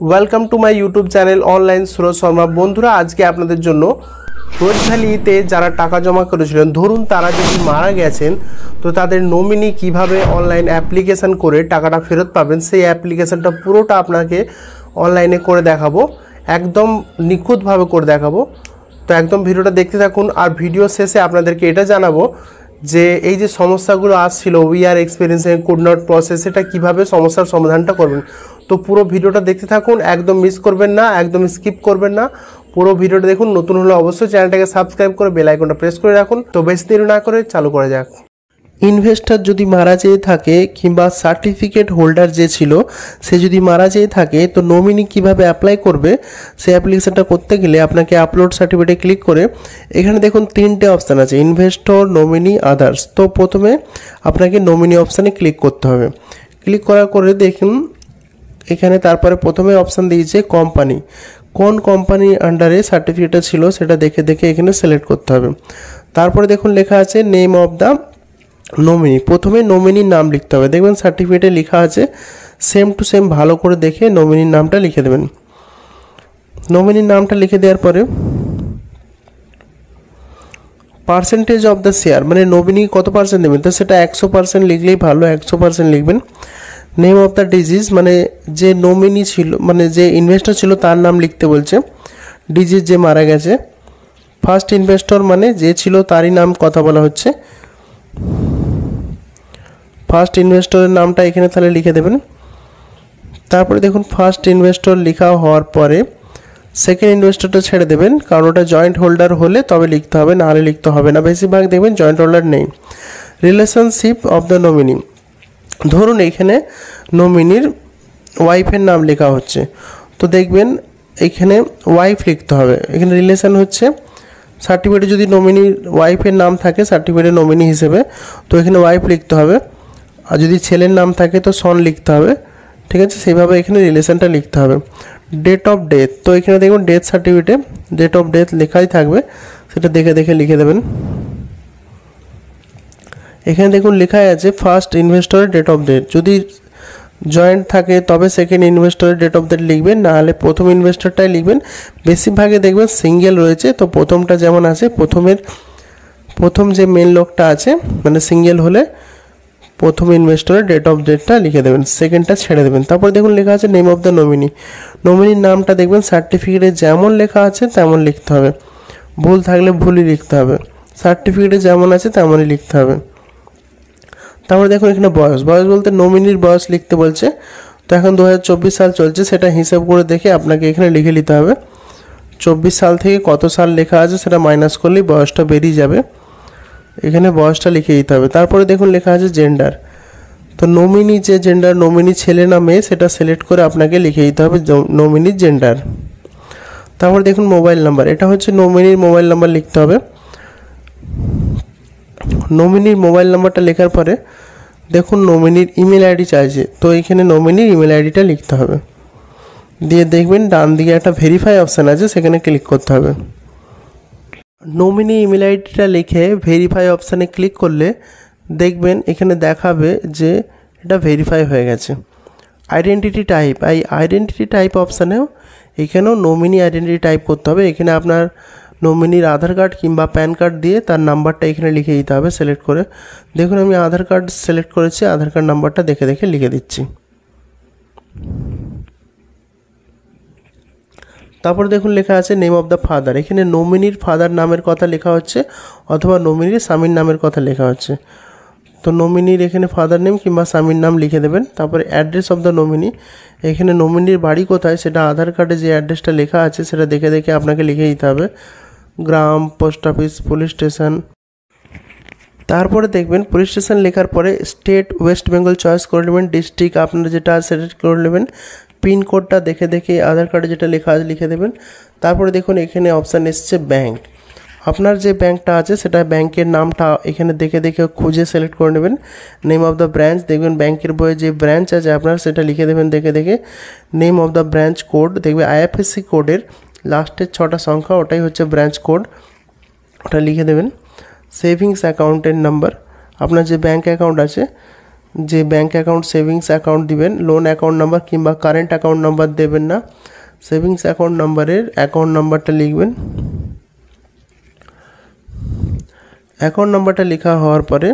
Welcome to my YouTube channel online Suraj Sharma. বন্ধুরা, আজকে আপনাদের জন্য রোজ ভ্যালিতে যারা টাকা জমা করেছিলেন, ধরুন তারা যদি মারা গেছেন, তো তাদের নমিনি কিভাবে অনলাইন অ্যাপ্লিকেশান করে টাকাটা ফেরত পাবেন, সেই অ্যাপ্লিকেশানটা পুরোটা আপনাকে অনলাইনে করে দেখাবো, একদম নিখুঁতভাবে করে দেখাবো। তো একদম ভিডিওটা দেখতে থাকুন। আর ভিডিও শেষে আপনাদেরকে এটা জানাবো যে এই যে সমস্যাগুলো আসছিল, we are experiencing could not process, এটা কীভাবে সমস্যার সমাধানটা করবেন। তো পুরো ভিডিওটা দেখতে থাকুন, একদম মিস করবেন না, একদম স্কিপ করবেন না, পুরো ভিডিওটা দেখুন। নতুন হলে অবশ্যই চ্যানেলটাকে সাবস্ক্রাইব করে বেল আইকনটা প্রেস করে রাখুন। তো বেশি দেরি না করে চালু করা যাক। ইনভেস্টর যদি মারা যেয়ে থাকে কিংবা সার্টিফিকেট হোল্ডার যে ছিল সে যদি মারা যেয়ে থাকে, তো নমিনি কিভাবে অ্যাপ্লাই করবে সেই অ্যাপ্লিকেশনটা করতে গেলে আপনাকে আপলোড সার্টিফিকেটে ক্লিক করে এখানে দেখুন তিনটে অপশান আছে, ইনভেস্টর, নমিনি, আদার্স। তো প্রথমে আপনাকে নমিনি অপশানে ক্লিক করতে হবে। ক্লিক করার করে দেখুন এখানে তারপরে প্রথমে অপশান দিয়েছে কোম্পানি, কোন কোম্পানির আন্ডারে সার্টিফিকেটটা ছিল সেটা দেখে দেখে এখানে সিলেক্ট করতে হবে। তারপরে দেখুন লেখা আছে নেম অফ দ্য নমিনি, প্রথমে নমিনির নাম লিখতে হবে। দেখবেন সার্টিফিকেটে লেখা আছে, সেম টু সেম ভালো করে দেখে নমিনির নামটা লিখে দেবেন। নমিনির নামটা লিখে দেওয়ার পরে পার্সেন্টেজ অফ দ্য শেয়ার, মানে নমিনি কত পার্সেন্ট দেবেন, তো সেটা 100% লিখলেই ভালো, 100% লিখবেন। নেম অফ দ্য ডিজিজ, মানে যে নমিনি ছিল, মানে যে ইনভেস্টর ছিল তার নাম লিখতে বলছে, ডিজিজ যে মারা গেছে। ফার্স্ট ইনভেস্টর মানে যে ছিল তারই নাম কথা বলা হচ্ছে, ফার্স্ট ইনভেস্টরের নামটা এখানে তাহলে লিখে দেবেন। তারপরে দেখুন ফার্স্ট ইনভেস্টর লেখা হওয়ার পরে সেকেন্ড ইনভেস্টরটা ছেড়ে দেবেন, কারণ ওটা জয়েন্ট হোল্ডার হলে তবে লিখতে হবে, না হলে লিখতে হবে না। বেশিরভাগ দেখবেন জয়েন্ট হোল্ডার নেই। রিলেশনশিপ অফ দ্য নমিনি, ধরুন এখানে নমিনির ওয়াইফের নাম লেখা হচ্ছে, তো দেখবেন এখানে ওয়াইফ লিখতে হবে। এখানে রিলেশন হচ্ছে সার্টিফিকেটে যদি নমিনির ওয়াইফের নাম থাকে সার্টিফিকেটের নমিনি হিসেবে, তো এখানে ওয়াইফ লিখতে হবে। আর যদি ছেলের নাম থাকে তো সন লিখতে হবে, ঠিক আছে, সেইভাবে এখানে রিলেশনটা লিখতে হবে। ডেট অফ ডেথ, তো এখানে দেখুন ডেথ সার্টিফিকেটে ডেট অফ ডেথ লেখাই থাকবে, সেটা দেখে দেখে লিখে দেবেন। এখানে দেখুন লেখাই আছে ফার্স্ট ইনভেস্টরের ডেট অফ ডেথ, যদি জয়েন্ট থাকে তবে সেকেন্ড ইনভেস্টরের ডেট অফ ডেথ লিখবেন, না হলে প্রথম ইনভেস্টরটাই লিখবেন। বেশিরভাগে দেখবেন সিঙ্গেল রয়েছে, তো প্রথমটা যেমন আছে প্রথম যে মেন লোকটা আছে মানে সিঙ্গেল হলে প্রথম ইনভেস্টরের ডেট অফ ডেটটা লিখে দেবেন, সেকেন্ডটা ছেড়ে দেবেন। তারপর দেখুন লেখা আছে নেম অফ দ্য নমিনি, নমিনির নামটা দেখবেন সার্টিফিকেটে যেমন লেখা আছে তেমন লিখতে হবে, ভুল থাকলে ভুলই লিখতে হবে, সার্টিফিকেটে যেমন আছে তেমনই লিখতে হবে। তারপরে দেখুন এখানে বয়স বলতে নমিনির বয়স লিখতে বলছে, তো এখন 2024 সাল চলছে, সেটা হিসাব করে দেখে আপনাকে এখানে লিখে নিতে হবে। 24 সাল থেকে কত সাল লেখা আছে সেটা মাইনাস করলেই বয়সটা বেরিয়ে যাবে, এখানে বয়সটা লিখে দিতে হবে। তারপরে দেখুন লেখা আছে জেন্ডার, তো নমিনি যে জেন্ডার, নমিনি ছেলে না মেয়ে সেটা সিলেক্ট করে আপনাকে লিখে দিতে হবে নমিনির জেন্ডার। তারপরে দেখুন মোবাইল নাম্বার, এটা হচ্ছে নমিনির মোবাইল নাম্বার লিখতে হবে। নমিনির মোবাইল নাম্বারটা লেখার পরে দেখুন নমিনির ইমেল আইডি চাইছে, তো এখানে নমিনির ইমেল আইডিটা লিখতে হবে। দিয়ে দেখবেন ডান দিকে একটা ভেরিফাই অপশান আছে, সেখানে ক্লিক করতে হবে। নমিনি ইমেল আইডিটা লিখে ভেরিফাই অপশানে ক্লিক করলে দেখবেন এখানে দেখাবে যে এটা ভেরিফাই হয়ে গেছে। আইডেন্টিটি টাইপ, এই আইডেন্টিটি টাইপ অপশানেও এখানেও নমিনি আইডেন্টিটি টাইপ করতে হবে। এখানে আপনার নমিনির আধার কার্ড কিংবা প্যান কার্ড দিয়ে তার নাম্বারটা এখানে লিখে দিতে হবে সিলেক্ট করে। দেখুন আমি আধার কার্ড সিলেক্ট করেছি, আধার কার্ড নাম্বারটা দেখে দেখে লিখে দিচ্ছি। তারপর দেখুন লেখা আছে নেম অফ দ্য ফাদার, এখানে নমিনির ফাদার নামের কথা লেখা হচ্ছে অথবা নমিনির স্বামীর নামের কথা লেখা হচ্ছে, তো নমিনির এখানে ফাদার নেম কিংবা স্বামীর নাম লিখে দেবেন। তারপরে অ্যাড্রেস অফ দ্য নমিনি, এখানে নমিনির বাড়ি কোথায় সেটা আধার কার্ডে যে অ্যাড্রেসটা লেখা আছে সেটা দেখে দেখে আপনাকে লিখে দিতে হবে, গ্রাম, পোস্ট অফিস, পুলিশ স্টেশন। তারপরে দেখবেন পুলিশ স্টেশন লেখার পরে স্টেট ওয়েস্ট বেঙ্গল চয়েস করে নেবেন, ডিস্ট্রিক্ট আপনার যেটা সেটা করে নেবেন, পিনকোডটা দেখে দেখে আধার কার্ডে যেটা লেখা আছে লিখে দেবেন। তারপরে দেখুন এখানে অপশান এসছে ব্যাঙ্ক, আপনার যে ব্যাঙ্কটা আছে সেটা ব্যাঙ্কের নামটা এখানে দেখে দেখে খুঁজে সিলেক্ট করে নেবেন। নেম অফ দ্য ব্রাঞ্চ, দেখবেন ব্যাঙ্কের বইয়ে যে ব্রাঞ্চ আছে আপনার সেটা লিখে দেবেন দেখে দেখে। Name of the branch code, দেখবে আইএফএসসি কোডের লাস্টের 6টা সংখ্যা ওটাই হচ্ছে ব্রাঞ্চ কোড, ওটা লিখে দেবেন। সেভিংস অ্যাকাউন্টের নাম্বার, আপনার যে ব্যাঙ্ক অ্যাকাউন্ট আছে যে ব্যাঙ্ক অ্যাকাউন্ট সেভিংস অ্যাকাউন্ট দিবেন, লোন অ্যাকাউন্ট নাম্বার কিংবা কারেন্ট অ্যাকাউন্ট নাম্বার দেবেন না। সেভিংস অ্যাকাউন্ট নাম্বারের অ্যাকাউন্ট নাম্বারটা লিখবেন। অ্যাকাউন্ট নাম্বারটা লেখা হওয়ার পরে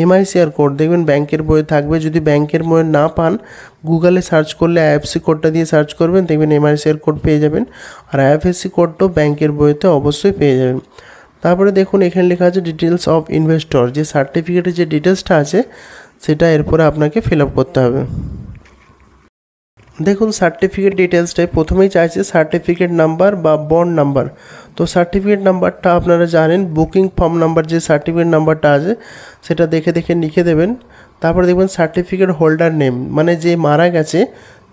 এমআইসিআর কোড দেখবেন ব্যাংকের বইয়ে থাকবে। যদি ব্যাংকের বইয়ে না পান, গুগলে সার্চ করলে আইএফএসসি কোডটা দিয়ে সার্চ করবেন, দেখবেন এমআইসিআর কোড পেয়ে যাবেন। আর আইএফএসসি কোডটাও ব্যাংকের বইতে অবশ্যই পেয়ে যাবেন। তারপরে দেখুন এখানে লেখা আছে ডিটেলস অফ ইনভেস্টর, যে সার্টিফিকেটের যে ডিটেলসটা আছে সেটা এরপরে আপনাকে ফিল আপ করতে হবে। দেখুন সার্টিফিকেট ডিটেলসটাই প্রথমেই চাইছে সার্টিফিকেট নাম্বার বা বন্ড নাম্বার। তো সার্টিফিকেট নাম্বারটা আপনারা জানেন, বুকিং ফর্ম নাম্বার যে সার্টিফিকেট নাম্বারটা আছে সেটা দেখে লিখে দেবেন। তারপরে দেখবেন সার্টিফিকেট হোল্ডার নেম, মানে যে মারা গেছে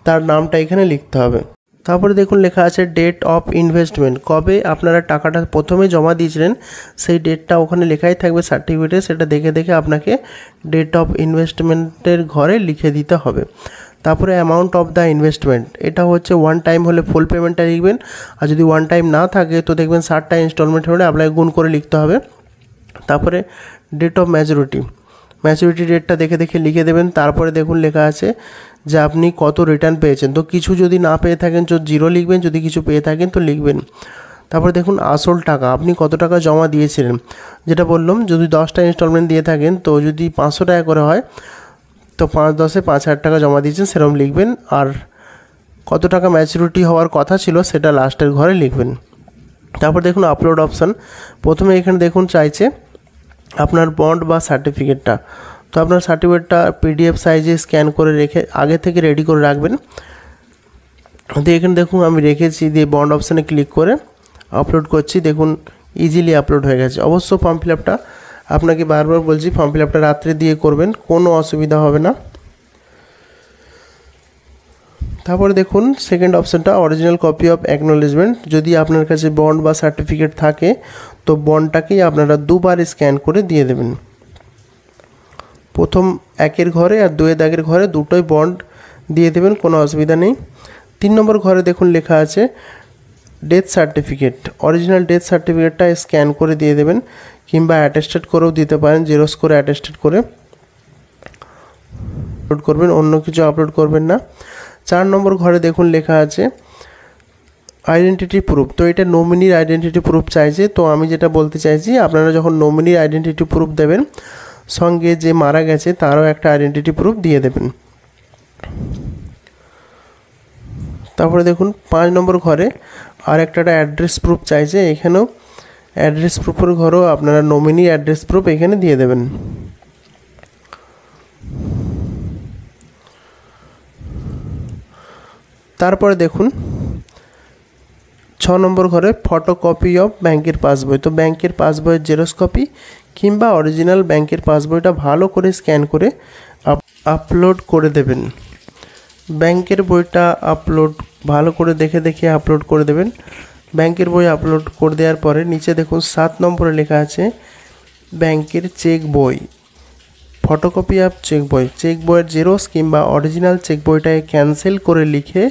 তার নামটা এখানে লিখতে হবে। তারপরে দেখুন লেখা আছে ডেট অফ ইনভেস্টমেন্ট, কবে আপনারা টাকাটা প্রথমে জমা দিয়েছিলেন সেই ডেটটা ওখানে লেখাই থাকবে সার্টিফিকেটে। সেটা দেখে আপনাকে ডেট অফ ইনভেস্টমেন্টের ঘরে লিখে দিতে হবে। তারপরে অ্যামাউন্ট অফ দ্য ইনভেস্টমেন্ট, এটা হচ্ছে ওয়ান টাইম হলে ফুল পেমেন্টটা লিখবেন, আর যদি ওয়ান টাইম না থাকে তো দেখবেন 60টা ইনস্টলমেন্ট হলে আপনাকে গুণ করে লিখতে হবে। তারপরে ডেট অফ ম্যাচুরিটি ডেটটা দেখে লিখে দেবেন। তারপরে দেখুন লেখা আছে যে আপনি কত রিটার্ন পেয়েছেন। তো কিছু যদি না পেয়ে থাকেন তো 0 লিখবেন, যদি কিছু পেয়ে থাকেন তো লিখবেন। তারপরে দেখুন আসল টাকা, আপনি কত টাকা জমা দিয়েছিলেন, যেটা বললাম যদি 10টা ইনস্টলমেন্ট দিয়ে থাকেন তো যদি 500 টাকা করে হয় তো 5×10 5,000 টাকা জমা দিয়েছেন সেরকম লিখবেন। আর কত টাকা ম্যাচুরিটি হওয়ার কথা ছিল সেটা লাস্টের ঘরে লিখবেন। তারপর দেখুন আপলোড অপশান, প্রথমে এখানে দেখুন চাইছে আপনার বন্ড বা সার্টিফিকেটটা। তো আপনার সার্টিফিকেটটা পিডিএফ সাইজে স্ক্যান করে রেখে আগে থেকে রেডি করে রাখবেন। তো এখানে দেখুন আমি রেখেছি, দিয়ে বন্ড অপশানে ক্লিক করে আপলোড করছি। দেখুন ইজিলি আপলোড হয়ে গেছে। অবশ্য ফর্ম ফিল আপটা আপনাকে বারবার বলছি, ফর্ম ফিল আপটা রাত্রে দিয়ে করবেন, কোনো অসুবিধা হবে না। তারপরে দেখুন সেকেন্ড অপশানটা অরিজিনাল কপি অফ অ্যাকনোলেজমেন্ট, যদি আপনার কাছে বন্ড বা সার্টিফিকেট থাকে তো বন্ডটাকেই আপনারা দুবার স্ক্যান করে দিয়ে দেবেন। প্রথম 1-এর ঘরে আর 2-এর ঘরে দুটোই বন্ড দিয়ে দেবেন, কোনো অসুবিধা নেই। 3 নম্বর ঘরে দেখুন লেখা আছে ডেথ সার্টিফিকেট, অরিজিনাল ডেথ সার্টিফিকেটটা স্ক্যান করে দিয়ে দেবেন, কিংবা অ্যাটেস্টেড করেও দিতে পারেন, জেরক্স করে অ্যাটেস্টেড করে আপলোড করবেন, অন্য কিছু আপলোড করবেন না। 4 নম্বর ঘরে দেখুন লেখা আছে আইডেন্টিটি প্রুফ, তো এটা নমিনির আইডেন্টিটি প্রুফ চাইছে। তো আমি যেটা বলতে চাইছি, আপনারা যখন নমিনির আইডেন্টিটি প্রুফ দেবেন সঙ্গে যে মারা গেছে তারও একটা আইডেন্টিটি প্রুফ দিয়ে দেবেন। তারপরে দেখুন 5 নম্বর ঘরে আর একটা অ্যাড্রেস প্রুফ চাইছে, এখানেও অ্যাড্রেস প্রুফের ঘরেও আপনারা নমিনি অ্যাড্রেস প্রুফ এখানে দিয়ে দেবেন। তারপরে দেখুন 6 নম্বর ঘরে ফটোকপি অফ ব্যাংকের পাসবই, তো ব্যাংকের পাসবইয়ের জেরক্স কপি কিংবা অরিজিনাল ব্যাংকের পাসবইটা ভালো করে স্ক্যান করে আপলোড করে দেবেন। ব্যাংকের বইটা আপলোড ভালো করে দেখে আপলোড করে দেবেন। ব্যাংকের বই আপলোড করে দেওয়ার পরে নিচে দেখুন 7 নম্বরে লেখা আছে ব্যাংকের চেক বই, ফটোকপি অফ চেক বইয়ের জেরক্স কিংবা অরিজিনাল চেক বইটাকে ক্যান্সেল করে লিখে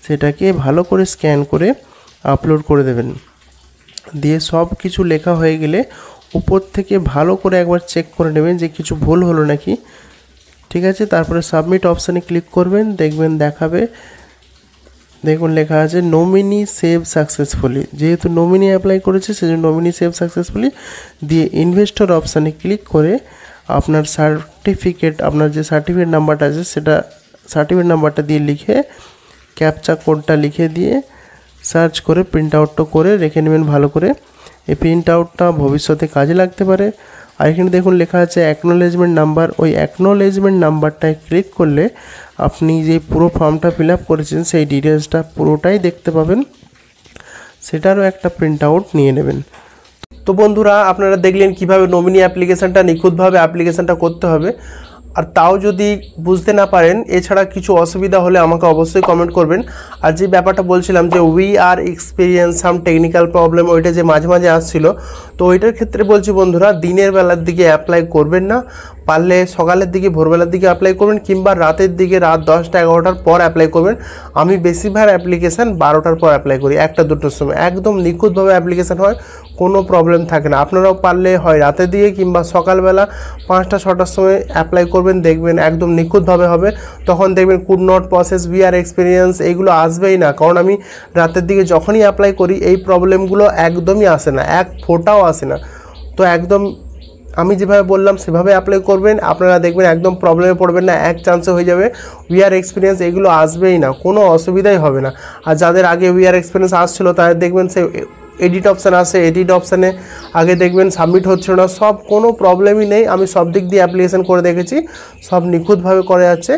সেটাকে ভালো করে স্ক্যান করে আপলোড করে দেবেন। দিয়ে সব কিছু লেখা হয়ে গেলে উপর থেকে ভালো করে একবার চেক করে নেবেন যে কিছু ভুল হলো নাকি। ঠিক আছে, তারপরে সাবমিট অপশানে ক্লিক করবেন, দেখবেন দেখাবে, দেখুন লেখা আছে নমিনি সেভ সাকসেসফুলি, যেহেতু নমিনি অ্যাপ্লাই করেছে সেজন্য নমিনি সেভ সাকসেসফুলি দিয়ে ইনভেস্টর অপশানে ক্লিক করে আপনার সার্টিফিকেট, আপনার যে সার্টিফিকেট নাম্বারটা আছে সেটা সার্টিফিকেট নাম্বারটা দিয়ে লিখে ক্যাপচা কোডটা লিখে দিয়ে সার্চ করে প্রিন্ট আউটটা করে রেখে নেবেন ভালো করে। এই প্রিন্ট আউটটা ভবিষ্যতে কাজে লাগতে পারে। আর এখানে দেখুন লেখা আছে অ্যাকনোলেজমেন্ট নাম্বার, ওই অ্যাকনোলেজমেন্ট নাম্বারটায় ক্লিক করলে আপনি যে পুরো ফর্মটা ফিল আপ করেছেন সেই ডিটেলসটা পুরোটাই দেখতে পাবেন, সেটারও একটা প্রিন্ট আউট নিয়ে নেবেন। তো বন্ধুরা আপনারা দেখলেন কিভাবে নমিনি অ্যাপ্লিকেশানটা নিখুঁতভাবে অ্যাপ্লিকেশানটা করতে হবে। আর তাও যদি বুঝতে না পারেন, এছাড়া কিছু অসুবিধা হলে আমাকে অবশ্যই কমেন্ট করবেন। আর যে ব্যাপারটা বলছিলাম যে we are experience some technical problem, ওইটা যে মাঝে মাঝে আসছিল, তো ওইটার ক্ষেত্রে বলছি বন্ধুরা দিনের বেলার দিকে অ্যাপ্লাই করবেন না, পারলে সকালের দিকে ভোরবেলার দিকে অ্যাপ্লাই করবেন, কিংবা রাতের দিকে রাত 10টা 11টার পর অ্যাপ্লাই করবেন। আমি বেশিরভাগ অ্যাপ্লিকেশান 12টার পর অ্যাপ্লাই করি, 1টা 2টোর সময় একদম নিখুঁতভাবে অ্যাপ্লিকেশান হয়, কোনো প্রবলেম থাকে না। আপনারাও পারলে হয় রাতের দিকে কিংবা সকালবেলা 5টা 6টার সময় অ্যাপ্লাই করবেন, দেখবেন একদম নিখুঁতভাবে হবে। তখন দেখবেন could not process, we are experience এইগুলো আসবেই না, কারণ আমি রাতের দিকে যখনই অ্যাপ্লাই করি এই প্রবলেমগুলো একদমই আসে না, এক ফোঁটাও আসে না। তো একদম আমি যেভাবে বললাম সেভাবে অ্যাপ্লাই করবেন, আপনারা দেখবেন একদম প্রবলেমে পড়বেন না, এক চান্সে হয়ে যাবে। উই আর এক্সপিরিয়েন্স এগুলো আসবেই না, কোনো অসুবিধাই হবে না। আর যাদের আগে উই আর এক্সপিরিয়েন্স আসছিলো তাদের দেখবেন সে এডিট অপশান আসে, এডিট অপশানে আগে দেখবেন সাবমিট হচ্ছিল না, সব কোনো প্রবলেমই নেই। আমি সব দিক দিয়ে অ্যাপ্লিকেশান করে দেখেছি, সব নিখুঁতভাবে করে যাচ্ছে।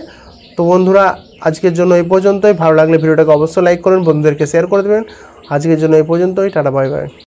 তো বন্ধুরা আজকের জন্য এই পর্যন্তই। ভালো লাগলে ভিডিওটাকে অবশ্যই লাইক করুন, বন্ধুদেরকে শেয়ার করে দেবেন। আজকের জন্য এই পর্যন্তই, টাটা বাই বাই।